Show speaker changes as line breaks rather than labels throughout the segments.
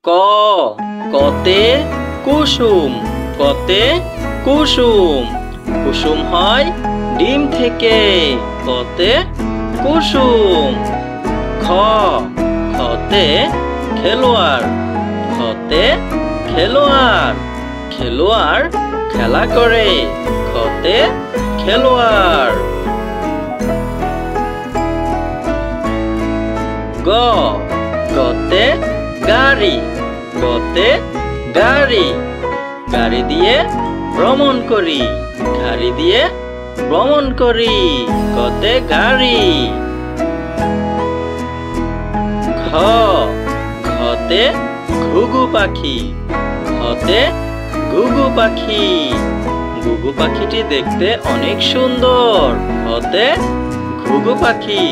ক কতে কুসুম, কতে কুসুম। কুসুম হয় ডিম থেকে, কতে কুসুম। খ খতে খেলোয়াড়, খতে খেলোয়াড়। খেলোয়াড় খেলা করে, খতে খেলোয়াড়। গ গতে গাড়ি, গতে গাড়ি। গাড়ি দিয়ে ভ্রমণ করি, গাড়ি দিয়ে ভ্রমণ করি, গতে গাড়ি। ঘ ঘতে ঘুঘু পাখি, ঘতে ঘুঘু পাখি। ঘুঘু পাখিটি দেখতে অনেক সুন্দর, ঘতে ঘুঘু পাখি।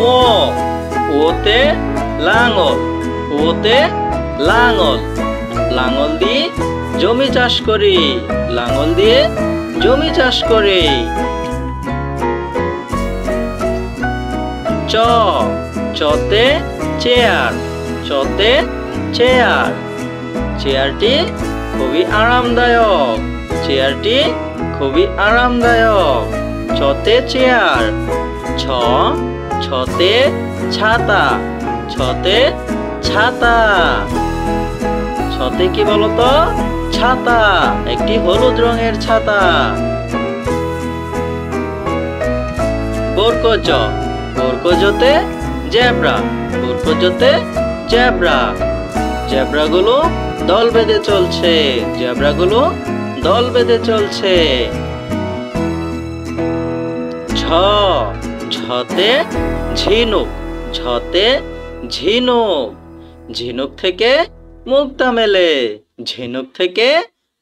ও ওতে লাঙল, ওতে লাঙল। লাঙল দিয়ে জমি চাষ করি, লাঙল দিয়ে জমি চাষ করি। চ চতে চেয়ার, চতে চেয়ার। চেয়ারটি খুবই আরামদায়ক, চেয়ারটি খুবই আরামদায়ক, চতে চেয়ার। ছ ছতে ছাতা, ছতে ছাতা। ছতে কি বলতো? ছাতা, একটি হলুদ রঙের ছাতা। বরকচ বরকজতে জেব্রা, বরকজতে জেব্রা। জেব্রাগুলো দল বেঁধে চলছে, জেব্রাগুলো দল বেঁধে চলছে। ঝ ঝতে ঝিনুক, ঝতে ঝিনুক। ঝিনুক থেকে মুক্তা মেলে, ঝিনুক থেকে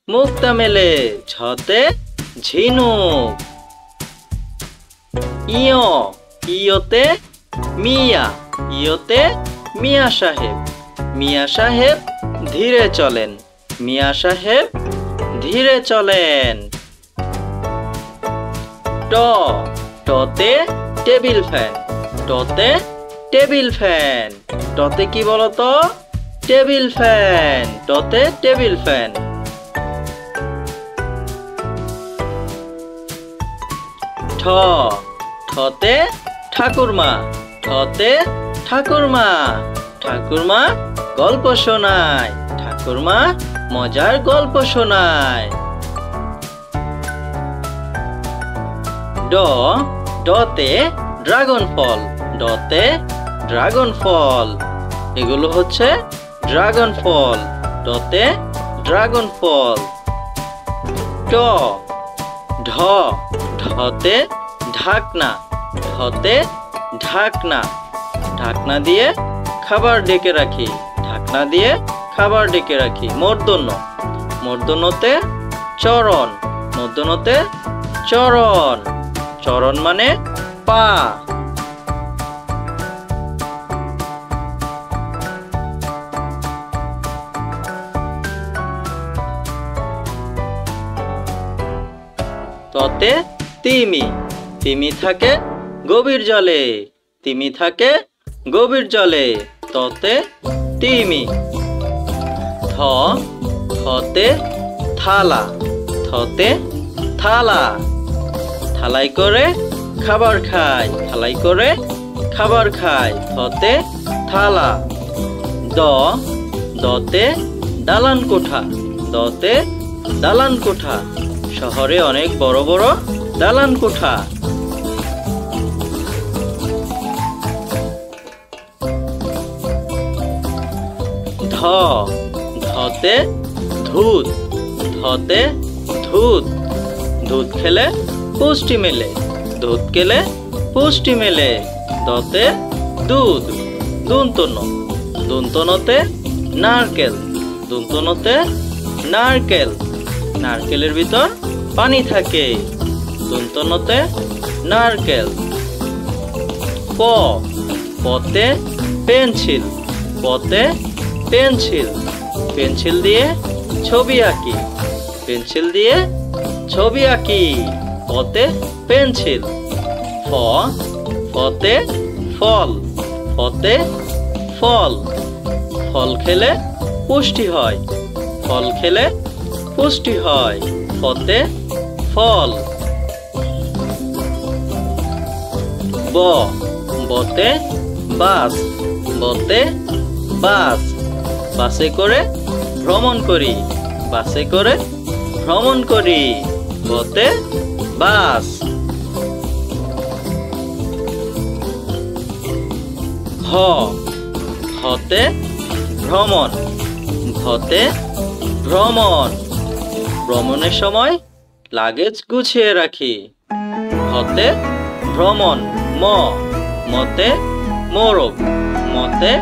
মুক্তা মেলে, ঝতে ঝিনুক। ইয় ইয়তে মিয়া, ইয়তে মিয়া সাহেব। মিয়া সাহেব ধীরে চলেন, মিয়া সাহেব ধীরে চলেন। ট টতে টেবিল ফ্যান, টতে টেবিল ফ্যান। টতে কি বলতো? টেবিল ফ্যান, টতে টেবিল ফ্যান। ঠ ঠতে ঠাকুরমা, ঠতে ঠাকুরমা। ঠাকুরমা গল্প শোনায়, ঠাকুরমা মজার গল্প শোনায়। ড ডতে ড্রাগন ফল, ডতে ড্রাগন ফল। এগুলো হচ্ছে ড্রাগন ফল, ডতে ড্রাগন ফল। ট ঢ ঢতে ঢাকনা, ঢতে ঢাকনা। ঢাকনা দিয়ে খাবার ডেকে রাখি, ঢাকনা দিয়ে খাবার ডেকে রাখি। মূর্ধন্য মূর্ধন্যতে চরণ, মূর্ধন্যতে চরণ। চরণ মানে পা। ততে তিমি, তিমি থাকে গভীর জলে, তিমি থাকে গভীর জলে, ততে তিমি। থ থতে থালা, থতে থালা। থালাই করে খাবার খায়, থালাই করে খাবার খায়, থতে থালা। দ দতে দালান কোঠা, দতে দালান কোঠা। শহরে অনেক বড় বড় দালান কোঠা। ধ ধতে ধুত, ধতে ধুত। দুধ খেলে পুষ্টি মেলে, দুধ খেলে পুষ্টি মেলে, দতে দুধ। দন্তন্য দন্তনতে নারকেল, দন্তনতে নারকেল। নারকেলের ভিতর পানি থাকে, দন্তনতে নারকেল। প পতে পেন্সিল, পতে পেন্সিল। পেন্সিল দিয়ে ছবি আঁকি, পেন্সিল দিয়ে ছবি আঁকি, পতে পেন্সিল। ফ ফতে ফল, ফতে ফল। ফল খেলে পুষ্টি হয়। ফল খেলে পুষ্টি হয়। ফতে ফল। বতে বাস। বতে বাস। বাসে করে ভ্রমণ করি। বাসে করে ভ্রমণ করি। বতে বাস। হতে ভ্রমণ। ভতে ভ্রমণ। ভ্রমণের সময় লাগেজ গুছিয়ে রাখি। হতে ভ্রমণ। মতে মোরগ। মতে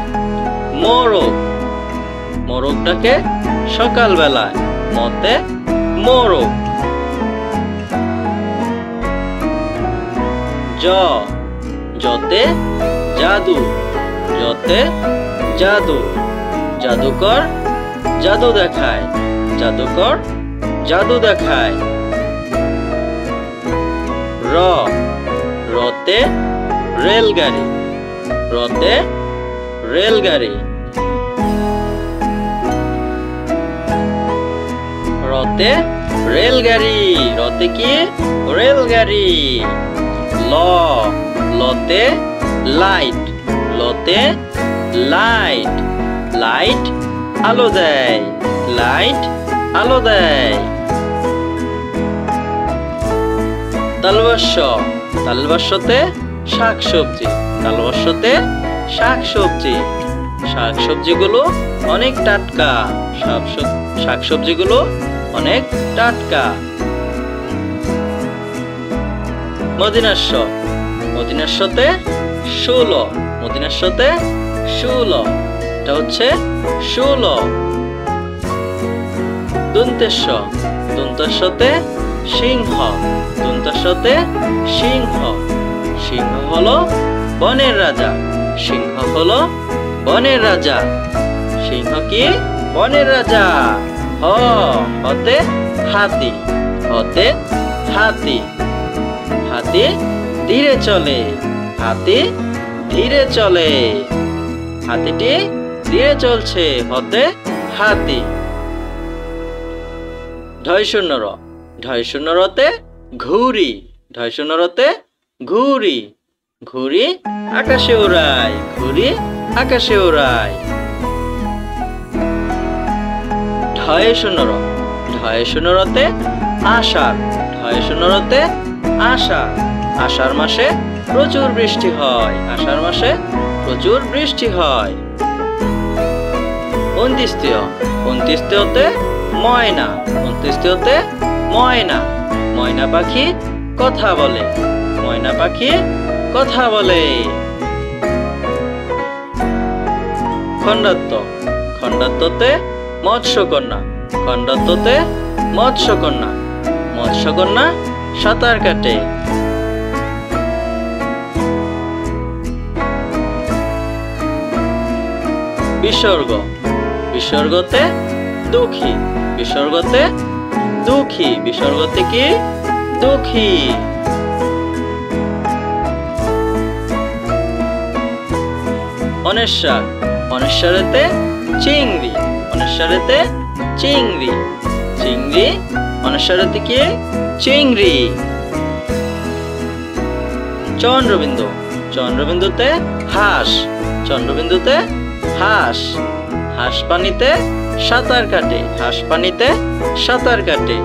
মোরগ। মোরগটাকে সকালবেলায়। মতে মোরগ। যতে জাদু। যতে জাদু। জাদুকর জাদু দেখায়। জাদুকর জাদু দেখায়। রতে রেলগাড়ি। রতে রেলগাড়ি। রতে রেলগাড়ি। রতে কি রেলগাড়ি। লতে লাইট। লতে লাইট। লাইট আলো দেয়। লাইট আলো দেয়। তালবস্য। তালবস্যতে শাকসবজি। তালবস্যতে শাকসবজি। শাকসবজিগুলো অনেক টাটকা। শাকসবজিগুলো অনেক টাটকা। মদিনাস্য। মদিনাস্যতে শূল। মদিনাস্যতে শূল। এটা হচ্ছে শূল। দন্তেশ্ব। দন্তেশ্বতে সিংহ। দন্তেশ্বতে সিংহ। সিংহ হলো বনের রাজা। সিংহ হলো বনের রাজা। সিংহ কি বনের রাজা। হতে হাতি। হতে হাতি। হাতি ধীরে চলে। হাতি ধীরে চলে। হাতিটি ধীরে চলছে। হতে হাতি। ঢয়শূন্য। ঢয়শূন্য রতে ঘুড়ি। ঢয়শূন্য রতে ঘুড়ি। ঘুড়ি আকাশে ওড়ায়। ঘুড়ি আকাশে ওড়ায়। ঢয়শূন্য। ঢয়শূন্য রতে আষাঢ়। ঢয়শূন্য রতে আষাঢ়। আষাঢ় মাসে প্রচুর বৃষ্টি হয়। আষাঢ় মাসে প্রচুর বৃষ্টি হয়। অন্ত্যেষ্টিয়। অন্ত্যেষ্টিয়তে ময়না। অন্ত্যেষ্টিয়তে ময়না। ময়না পাখি কথা বলে। ময়না পাখি কথা বলে। খণ্ডাত্ব। খণ্ডাত্বতে মৎস্যকন্যা। খণ্ডাত্বতে মৎস্যকন্যা। মৎস্যকন্যা সাঁতার কাটে। বিসর্গ। বিসর্গতে দুঃখী। বিসর্গতে দুঃখী। বিসর্গতে কি দুঃখী। অনেশ্বর। অনেশ্বরেতে চিংড়ি। অনেশ্বরেতে চিংড়ি। চিংড়ি অনেশ্বরেতে কি চিংড়ি। চন্দ্রবিন্দু। চন্দ্রবিন্দুতে হাঁস। চন্দ্রবিন্দুতে হাঁস। হাঁস পানিতে সাঁতার কাটে। হাঁস পানিতে সাঁতার কাটে।